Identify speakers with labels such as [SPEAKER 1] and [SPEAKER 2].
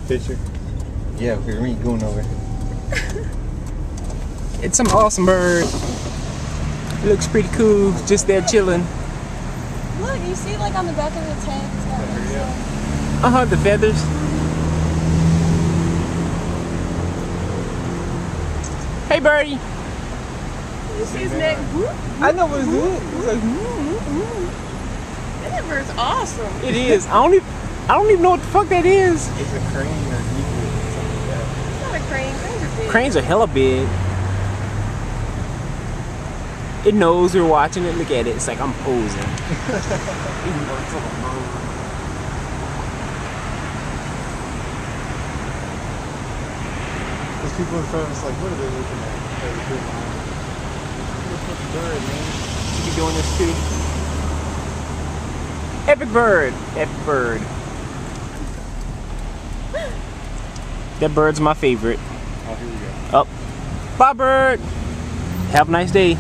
[SPEAKER 1] picture? Yeah, we ain't going nowhere.
[SPEAKER 2] It's some awesome bird. It looks pretty cool, just there chilling.
[SPEAKER 3] Look, you see like on the back of the tank, it's got
[SPEAKER 2] The feathers. Hey birdie.
[SPEAKER 3] You see his neck?
[SPEAKER 2] I know what it's doing. It's like,
[SPEAKER 3] That bird's awesome.
[SPEAKER 2] It is. I don't even know what the fuck that is.
[SPEAKER 1] It's a crane or eagle or something like that.
[SPEAKER 3] It's not a crane. Cranes are big.
[SPEAKER 2] Cranes are hella big. It knows we're watching it. Look at it. It's like I'm posing.
[SPEAKER 1] Even though it's like a bird. Those people in front of us like, what are they looking at? Look at the bird, man.
[SPEAKER 2] You be doing this too. Epic bird. Epic bird. That bird's my favorite.
[SPEAKER 1] Oh, here we go.
[SPEAKER 2] Up. Bye bird. Have a nice day.